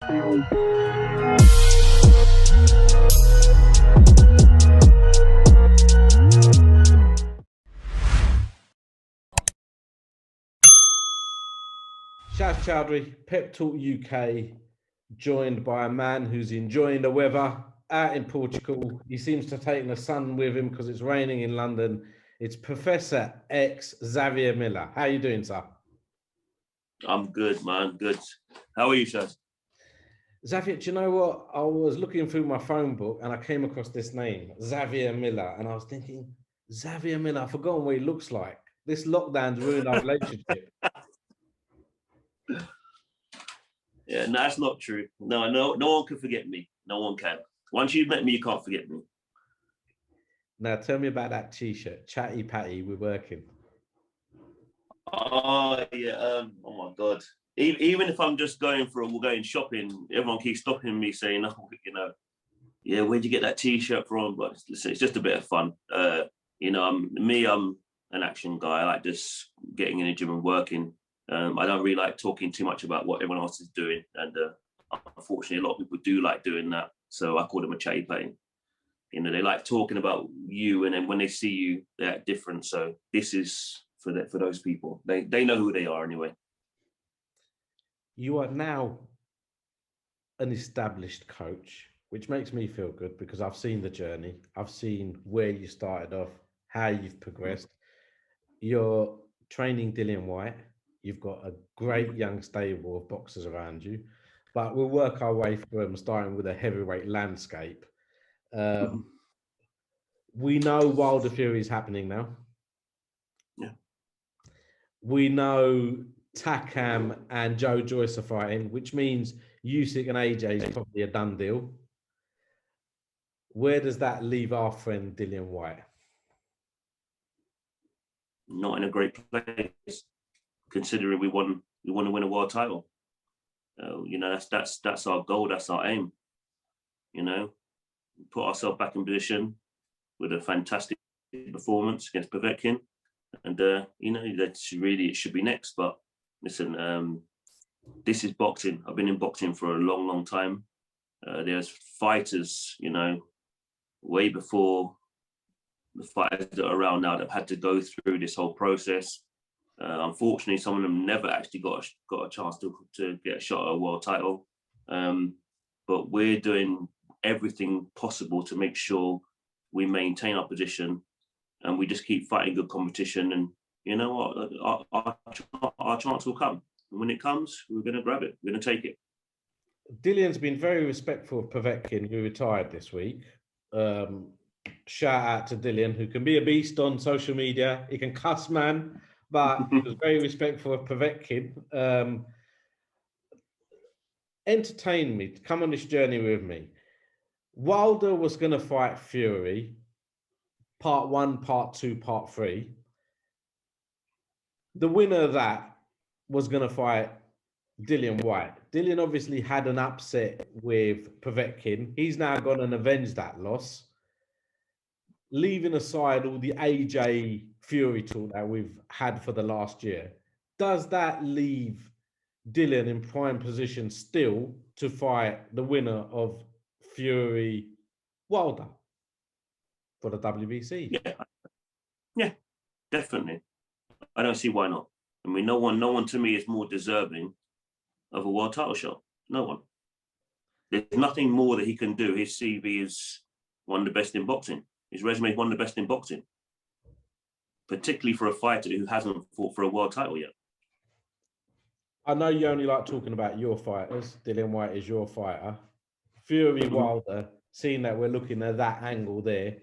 Shaz Chaudhry, Pep Talk UK, joined by a man who's enjoying the weather out in Portugal. He seems to have taken the sun with him because it's raining in London. It's Professor X Xavier Miller. How are you doing, sir? I'm good, man. Good. How are you, Shaz? Xavier, do you know what? I was looking through my phone book and I came across this name, Xavier Miller, and I was thinking, Xavier Miller, I've forgotten what he looks like. This lockdown's ruined our relationship. Yeah, no, that's not true. No one can forget me. No one can. Once you've met me, you can't forget me. Now, tell me about that T-shirt, Chatty Patty, we're working. Oh, yeah. Oh, my God. Even if I'm just going shopping, everyone keeps stopping me saying, oh, yeah, where'd you get that T-shirt from? But listen, it's just a bit of fun. I'm an action guy. I like just getting in the gym and working. I don't really like talking too much about what everyone else is doing. And unfortunately, a lot of people do like doing that. So I call them a chatty patty. They like talking about you. And then when they see you, they act different. So this is for those people. They know who they are anyway. You are now an established coach, which makes me feel good because I've seen the journey. I've seen where you started off, how you've progressed. You're training Dillian White. You've got a great young stable of boxers around you, but we'll work our way through them, starting with a heavyweight landscape. We know Wilder Fury is happening now. Yeah. We know Takam and Joe Joyce are fighting, which means Usyk and AJ is probably a done deal. Where does that leave our friend Dillian White? Not in a great place, considering we want to win a world title. That's our goal. That's our aim. Put ourselves back in position with a fantastic performance against Povetkin, and it should be next. But listen, this is boxing. I've been in boxing for a long, long time. There's fighters, way before the fighters that are around now that have had to go through this whole process. Unfortunately, some of them never actually got a chance to get a shot at a world title. But we're doing everything possible to make sure we maintain our position and we just keep fighting good competition. And you know what? Our chance will come. And when it comes, we're going to grab it. We're going to take it. Dillian's been very respectful of Povetkin, who retired this week. Shout out to Dillian, who can be a beast on social media. He can cuss, man, but he was very respectful of Povetkin. Entertain me, come on this journey with me. Wilder was going to fight Fury, part 1, part 2, part 3. The winner of that was going to fight Dillian White. Dillian obviously had an upset with Povetkin. He's now gone and avenged that loss. Leaving aside all the AJ Fury talk that we've had for the last year, does that leave Dillian in prime position still to fight the winner of Fury Wilder for the WBC? Yeah, definitely. I don't see why not. I mean, no one to me is more deserving of a world title shot. No one. There's nothing more that he can do. His CV is one of the best in boxing. His resume is one of the best in boxing, particularly for a fighter who hasn't fought for a world title yet. I know you only like talking about your fighters. Dillian White is your fighter. Fury Wilder, seeing that we're looking at that angle there,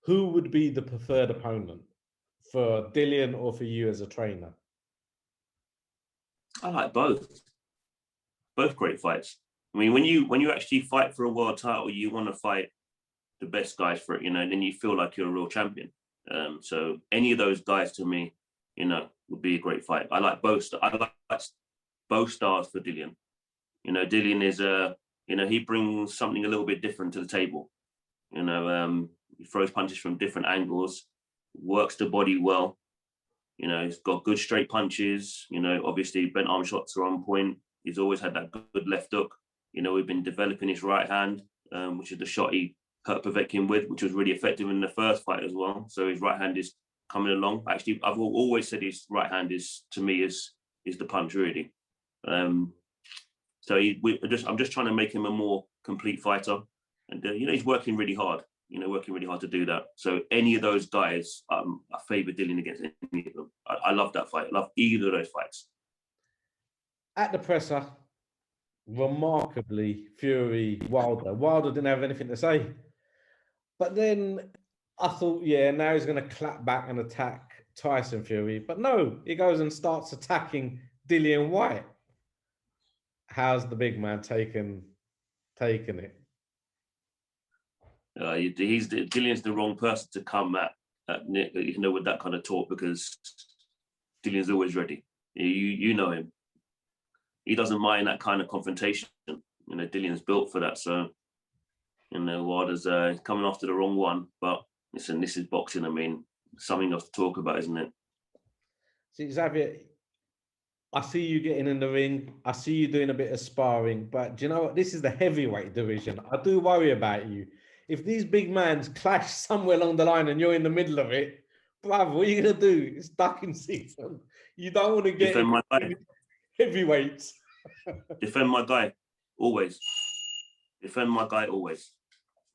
who would be the preferred opponent for Dillian or for you as a trainer? I like both. Both great fights. I mean, when you actually fight for a world title, you want to fight the best guys for it, and then you feel like you're a real champion. So any of those guys to me, would be a great fight. I like both. I like both stars for Dillian. Dillian is he brings something a little bit different to the table. He throws punches from different angles, works the body well. He's got good straight punches. Obviously bent arm shots are on point. He's always had that good left hook. You know, we've been developing his right hand, which is the shot he hurt Povetkin with, which was really effective in the first fight as well. So his right hand is coming along. Actually, I've always said his right hand is, to me, is the punch really. So I'm just trying to make him a more complete fighter, and you know, he's working really hard. You know, working really hard to do that. So any of those guys, I favour Dillian against any of them. I love that fight. I love either of those fights. At the presser, remarkably, Fury, Wilder didn't have anything to say. But then I thought, yeah, now he's going to clap back and attack Tyson Fury. But no, he goes and starts attacking Dillian White. How's the big man taken it? Dillian's the wrong person to come at Nick, you know, with that kind of talk, because Dillian's always ready. You know him. He doesn't mind that kind of confrontation. You know, Dillian's built for that. So, you know, Wilder's coming after the wrong one. But listen, this is boxing. I mean, something else to talk about, isn't it? See, Xavier, I see you getting in the ring. I see you doing a bit of sparring. But do you know what? This is the heavyweight division. I do worry about you. If these big mans clash somewhere along the line and you're in the middle of it, bruv, what are you going to do? It's ducking season. You don't want to get Defend my guy. Heavyweights. Defend my guy, always. Defend my guy, always.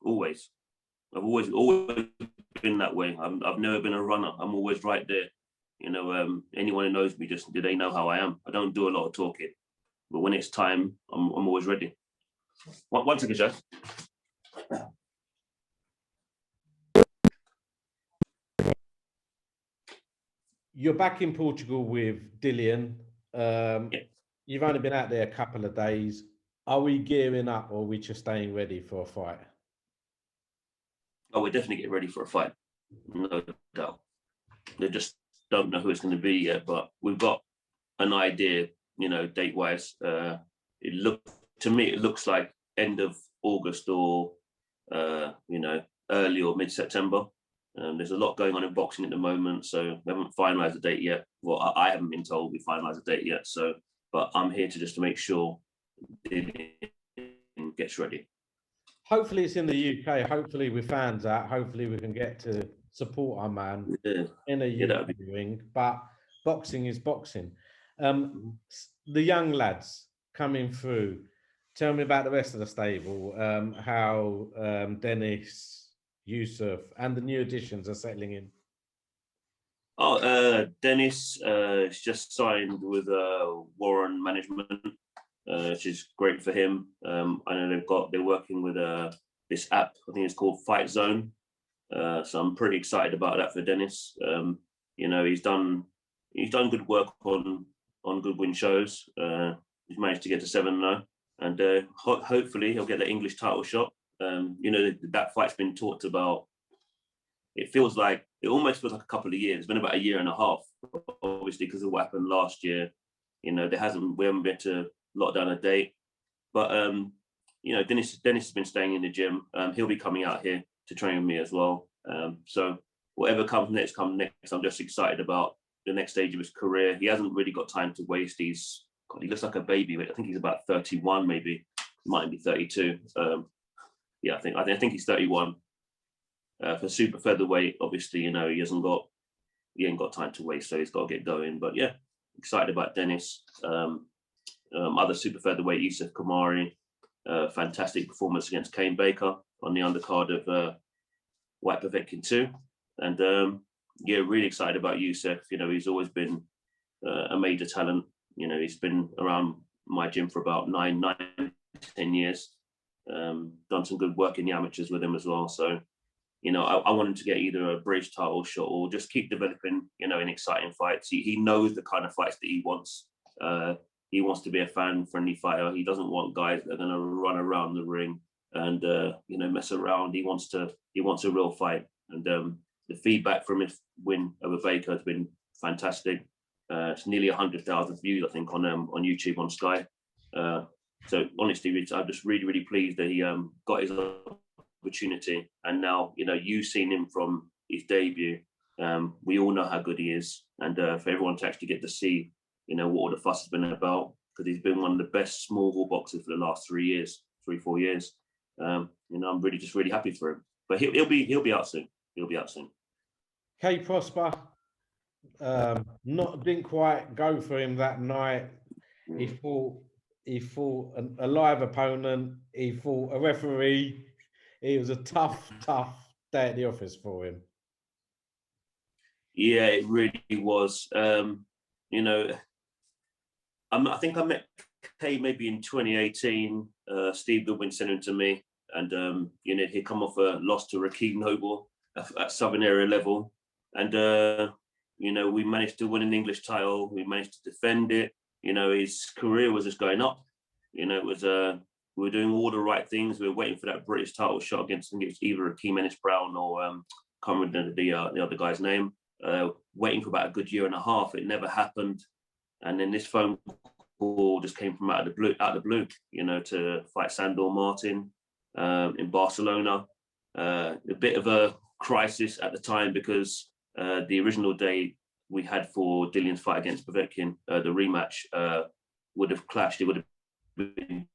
Always. I've always been that way. I've never been a runner. I'm always right there. You know, anyone who knows me, they know how I am. I don't do a lot of talking. But when it's time, I'm always ready. One second, Shaz. You're back in Portugal with Dillian. Yeah. You've only been out there a couple of days. Are we gearing up, or are we just staying ready for a fight? Oh, we're definitely getting ready for a fight. No doubt. They just don't know who it's going to be yet, but we've got an idea, you know, date-wise. To me, it looks like end of August or, you know, early or mid-September. There's a lot going on in boxing at the moment, so we haven't finalised the date yet. Well, I haven't been told we finalised the date yet, so, but I'm here to make sure Dillian gets ready. Hopefully it's in the UK. Hopefully with fans out. Hopefully we can get to support our man in a UK ring. But boxing is boxing. The young lads coming through. Tell me about the rest of the stable. How Dennis, Yusuf, and the new additions are settling in. Dennis is just signed with Warren Management, which is great for him. I know they're working with this app. I think it's called Fight Zone. So I'm pretty excited about that for Dennis. You know, he's done good work on good win shows. He's managed to get to 7-0, and hopefully he'll get the English title shot. You know, that fight's been talked about. It almost feels like a couple of years. It's been about a year and a half, obviously, because of what happened last year. You know, we haven't been to lock down a date. But you know, Dennis has been staying in the gym. He'll be coming out here to train with me as well. So whatever comes next, I'm just excited about the next stage of his career. He hasn't really got time to waste. He looks like a baby. I think he's about 31, maybe. He might be 32. Yeah, I think he's 31. For super featherweight, obviously, you know, he ain't got time to waste, so he's got to get going. But yeah, excited about Dennis. Other super featherweight, Yusuf Kamari, fantastic performance against Kane Baker on the undercard of White Povetkin 2. And yeah, really excited about Yusuf. You know, he's always been a major talent. You know, he's been around my gym for about 9 to 10 years. Done some good work in the amateurs with him as well. So, you know, I want him to get either a British title shot or just keep developing, you know, in exciting fights. He knows the kind of fights that he wants. He wants to be a fan-friendly fighter. He doesn't want guys that are going to run around the ring and, you know, mess around. He wants a real fight. And the feedback from his win over Baker has been fantastic. It's nearly 100,000 views, I think, on YouTube, on Sky. So honestly, I'm just really, really pleased that he got his opportunity. And now, you know, you've seen him from his debut. We all know how good he is. And for everyone to actually get to see, you know, what all the fuss has been about, because he's been one of the best small ball boxers for the last 3 years, 4 years. You know, I'm really happy for him. But he'll be out soon. He'll be out soon. K Prosper, didn't quite go for him that night. He fought a live opponent. He fought a referee. It was a tough day at the office for him. Yeah, it really was. You know, I think I met Kay maybe in 2018. Steve Goodwin sent him to me, and you know, he'd come off a loss to Rakeem Noble at Southern Area level, and you know, we managed to win an English title. We managed to defend it. You know, his career was just going up. You know, it was we were doing all the right things. We were waiting for that British title shot against either Rakeem Ennis-Brown or can't remember the other guy's name. Waiting for about a good year and a half. It never happened, and then this phone call just came from out of the blue. You know, to fight Sandor Martin in Barcelona. A bit of a crisis at the time because the original date we had for Dillian's fight against Povetkin, the rematch, would have clashed. It would have been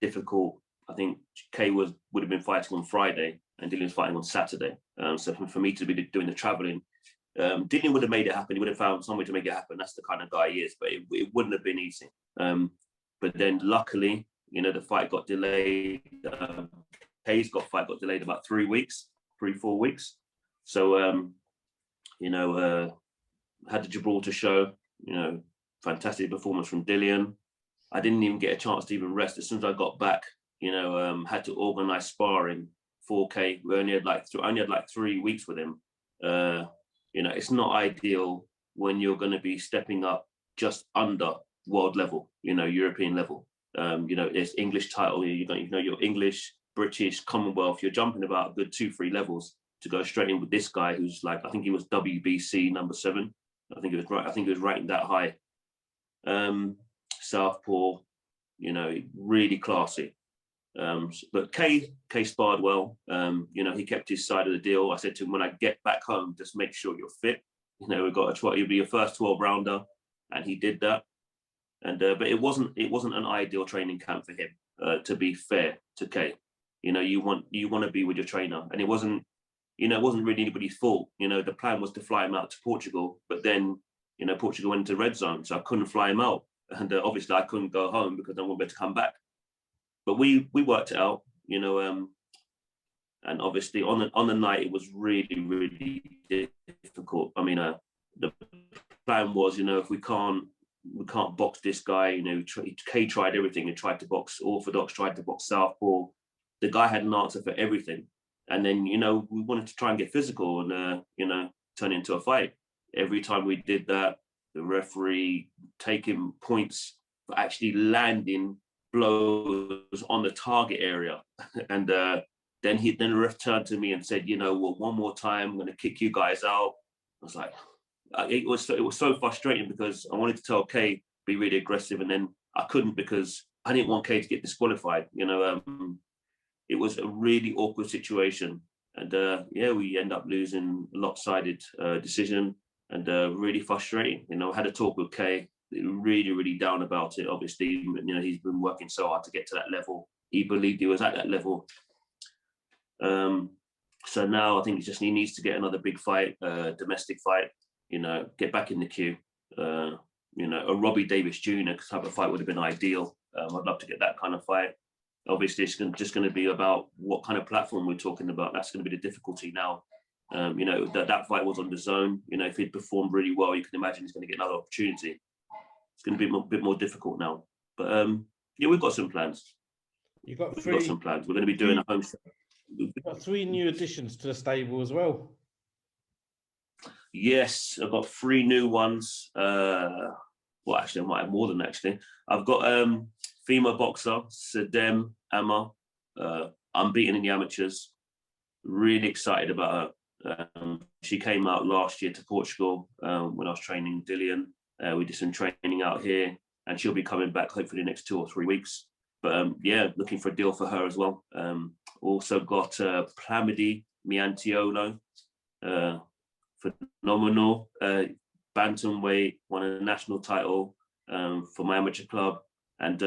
difficult. I think Kay would have been fighting on Friday and Dillian's fighting on Saturday. So for me to be doing the traveling, Dillian would have made it happen. He would have found some way to make it happen. That's the kind of guy he is, but it wouldn't have been easy. But then luckily, you know, the fight got delayed. Kay's fight got delayed about 3 weeks, 4 weeks. So, you know, had the Gibraltar show, you know, fantastic performance from Dillian. I didn't even get a chance to even rest. As soon as I got back, you know, had to organize sparring for Kay. We only had like 3 weeks with him. You know, it's not ideal when you're going to be stepping up just under world level, you know, European level. You know, there's English title, you know, you're English, British, Commonwealth, you're jumping about a good 2-3 levels to go straight in with this guy who's like, I think he was WBC number 7. I think it was ranked that high. Southpaw, you know, really classy. But Kay sparred well. You know, he kept his side of the deal. I said to him, when I get back home, just make sure you're fit. You know, you'll be your first 12 rounder, and he did that. And but it wasn't an ideal training camp for him. To be fair to Kay, you know, you want to be with your trainer, and it wasn't really anybody's fault. You know, the plan was to fly him out to Portugal, but then, you know, Portugal went into red zone, so I couldn't fly him out, and obviously I couldn't go home because I wanted to come back. But we worked it out, you know, and obviously on the night it was really difficult. I mean, the plan was, you know, if we can't box this guy, you know, Kay tried everything. He tried to box orthodox, tried to box southpaw. The guy had an answer for everything. And then, you know, we wanted to try and get physical and, you know, turn it into a fight. Every time we did that, the referee taking points for actually landing blows on the target area. And then the ref turned to me and said, you know, well, one more time, I'm going to kick you guys out. I was like, it was so frustrating because I wanted to tell Kay, be really aggressive. And then I couldn't because I didn't want Kay to get disqualified. You know, it was a really awkward situation. And yeah, we end up losing a lopsided decision, and really frustrating. You know, I had a talk with Kay, really down about it. Obviously, you know, he's been working so hard to get to that level. He believed he was at that level. So now I think he needs to get another big fight, domestic fight, you know, get back in the queue. You know, a Robbie Davis Jr. type of fight would have been ideal. I'd love to get that kind of fight. Obviously, it's just going to be about what kind of platform we're talking about. That's going to be the difficulty now. You know, that fight was on the zone. You know, if he'd performed really well, you can imagine he's going to get another opportunity. It's going to be a bit more difficult now. But yeah, we've got some plans. We've got some plans. We're going to be doing a home show. We've got 3 new additions to the stable as well. Yes, I've got 3 new ones. Well, actually, I might have more than that, actually. I've got female boxer, Sadem Amma, unbeaten in the amateurs. Really excited about her. She came out last year to Portugal when I was training Dillian. We did some training out here, and she'll be coming back hopefully the next 2 or 3 weeks. But yeah, looking for a deal for her as well. Also got Plamidi Miantiolo, phenomenal bantamweight, won a national title for my amateur club. And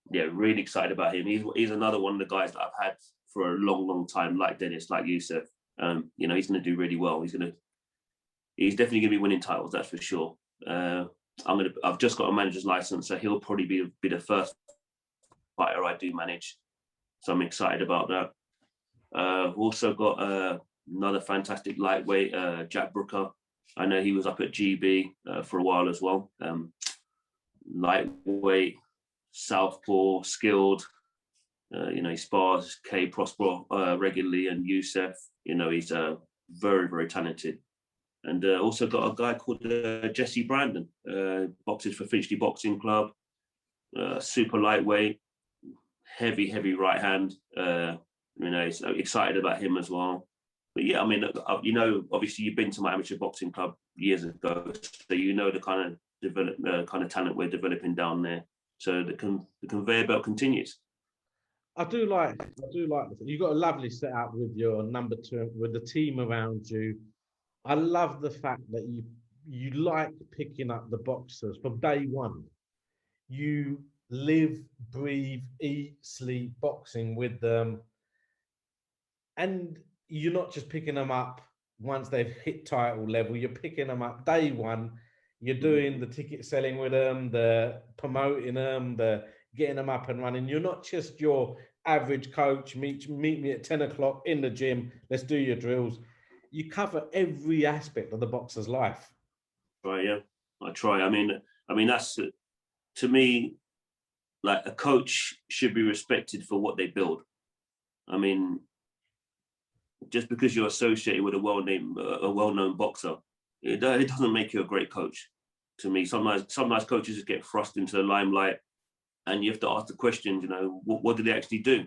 yeah, really excited about him. He's another one of the guys that I've had for a long time, like Dennis, like Yusuf. You know, he's going to do really well. He's definitely going to be winning titles, that's for sure. I've just got a manager's license, so he'll probably be the first fighter I do manage. So I'm excited about that. Also got another fantastic lightweight, Jack Brooker. I know he was up at GB for a while as well. Lightweight, southpaw, skilled. You know, he spars K Prosper regularly, and Yusuf. You know, he's very talented. And also got a guy called Jesse Brandon, boxes for Finchley Boxing Club. Super lightweight, heavy right hand. You know, so excited about him as well. But yeah, I mean, you know, obviously you've been to my amateur boxing club years ago, so you know the kind of talent we're developing down there. So the conveyor belt continues. I do like you've got a lovely setup with your number two, with the team around you. I love the fact that you like picking up the boxers from day one. You live, breathe, eat, sleep boxing with them. And you're not just picking them up once they've hit title level, you're picking them up day one. You're doing the ticket selling with them, the promoting them, the getting them up and running. You're not just your average coach, meet me at 10 o'clock in the gym, let's do your drills. You cover every aspect of the boxer's life. Right, yeah, I try. I mean, that's, to me, like, a coach should be respected for what they build. I mean, just because you're associated with a well-known boxer, it doesn't make you a great coach. To me, sometimes coaches just get thrust into the limelight, and you have to ask the questions. You know, what did they actually do?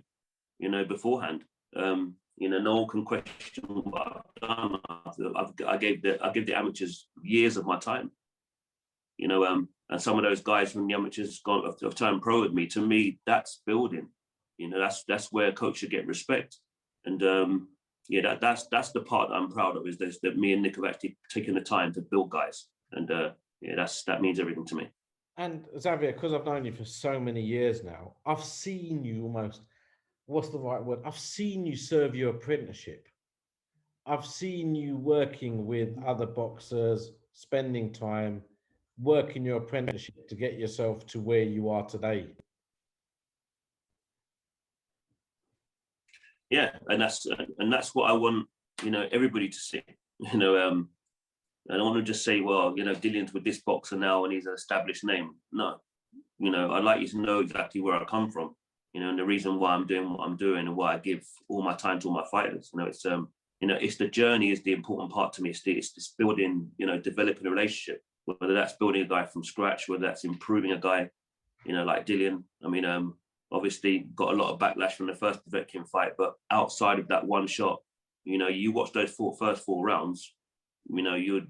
You know, beforehand. You know, no one can question what I've done. I gave the amateurs years of my time. You know, and some of those guys from the amateurs have turned pro with me. To me, that's building. You know, that's where a coach should get respect. And yeah, that's the part that I'm proud of, is that me and Nick have actually taken the time to build guys. And yeah, that means everything to me. And Xavier, because I've known you for so many years now, I've seen you almost, what's the right word? I've seen you serve your apprenticeship. I've seen you working with other boxers, spending time, working your apprenticeship to get yourself to where you are today. Yeah, and that's what I want, you know, everybody to see. You know, I don't want to just say, well, you know, Dillian's with this boxer now and he's an established name. No, you know, I'd like you to know exactly where I come from, you know, and the reason why I'm doing what I'm doing and why I give all my time to all my fighters. You know, it's the journey is the important part to me. It's this building, you know, developing a relationship, whether that's building a guy from scratch, whether that's improving a guy, you know, like Dillian. I mean, obviously got a lot of backlash from the first Povetkin fight, but outside of that one shot, you know, you watch those first four rounds, you know, you'd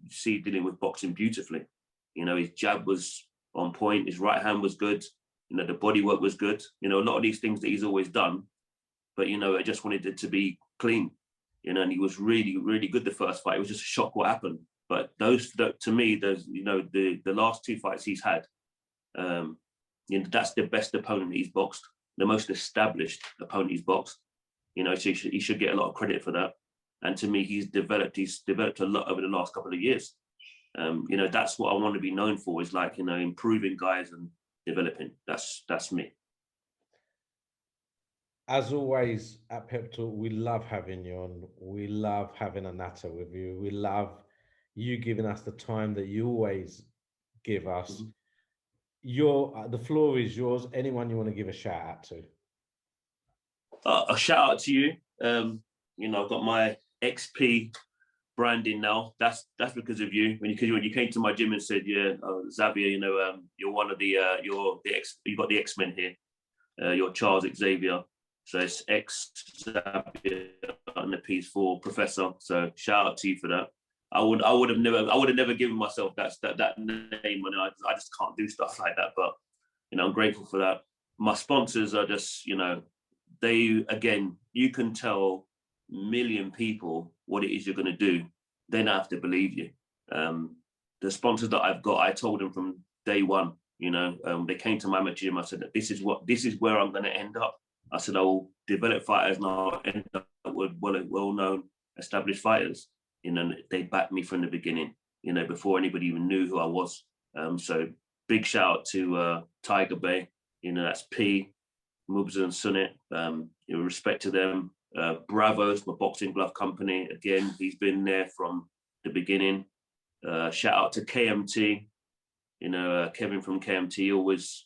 see Dillian was boxing beautifully. You know, his jab was on point, his right hand was good, you know, the body work was good. You know, a lot of these things that he's always done, but, you know, I just wanted it to be clean, you know, and he was really good the first fight. It was just a shock what happened. But to me, there's, you know, the last two fights he's had, you know, that's the best opponent he's boxed, the most established opponent he's boxed. You know, so he should get a lot of credit for that. And to me, he's developed a lot over the last couple of years. You know, that's what I want to be known for, is, like, you know, improving guys and developing. That's me. As always at Pep Talk, we love having you on. We love having a natter with you. We love you giving us the time that you always give us. The floor is yours. Anyone you want to give a shout out to? A shout out to you. You know, I've got my XP branding now. That's because of you. When you came to my gym and said, yeah, Xavier, you know, you're one of the you've got the X-Men here. You're Charles Xavier. So it's X Xavier and the piece for Professor. So shout out to you for that. I would have never given myself that name, and I just can't do stuff like that. But, you know, I'm grateful for that. My sponsors are just, you know, you can tell a million people what it is you're going to do. They don't have to believe you. The sponsors that I've got, I told them from day one, You know, they came to my gym. I said, this is where I'm going to end up. I said, I will develop fighters and I'll end up with well-known established fighters. You know, they backed me from the beginning, you know, before anybody even knew who I was. So big shout out to Tiger Bay, you know, that's P, Mubza and Sunit, you know, respect to them. Bravos, my boxing glove company, again, he's been there from the beginning. Shout out to KMT, you know, Kevin from KMT always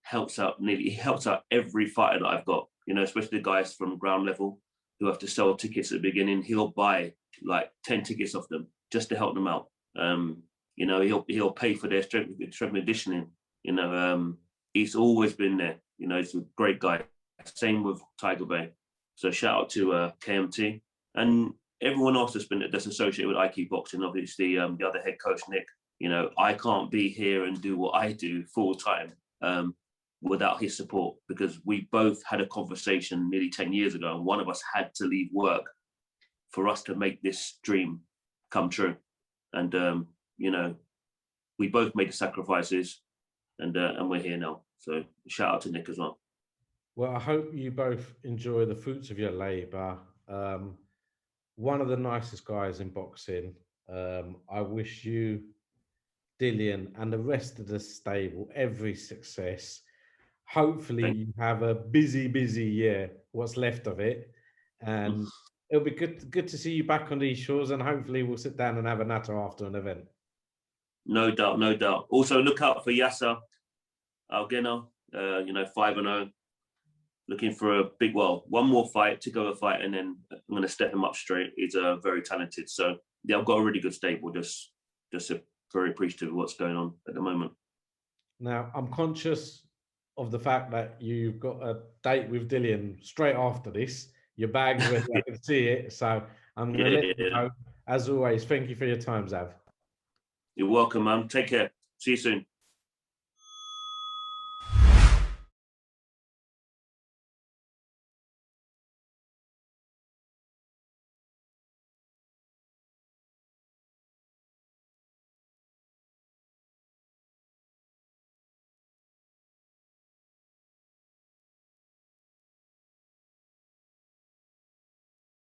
helps out, he helps out every fighter that I've got, you know, especially the guys from ground level who have to sell tickets at the beginning. He'll buy like 10 tickets off them just to help them out. You know, he'll pay for their strength and conditioning. You know, he's always been there. You know, he's a great guy. Same with Tiger Bay. So shout out to KMT and everyone else that's associated with IQ Boxing. Obviously, the other head coach Nick. You know, I can't be here and do what I do full time without his support, because we both had a conversation nearly 10 years ago, and one of us had to leave work for us to make this dream come true. And you know, we both made the sacrifices, and we're here now. So shout out to Nick as well. Well, I hope you both enjoy the fruits of your labour. One of the nicest guys in boxing. I wish you, Dillian, and the rest of the stable every success. Hopefully you have a busy year, what's left of it. And it'll be good to see you back on these shores, and hopefully we'll sit down and have a natter after an event. No doubt, no doubt. Also look out for Yasser Algena, you know, 5-0. Looking for a big, one more fight to go a fight, and then I'm going to step him up straight. He's very talented. So yeah, I've got a really good stable. Just very appreciative of what's going on at the moment. Now, I'm conscious of the fact that you've got a date with Dillian straight after this. Your bag's ready, I can see it. So I'm going to let you know. As always, thank you for your time, Zav. You're welcome, man. Take care. See you soon.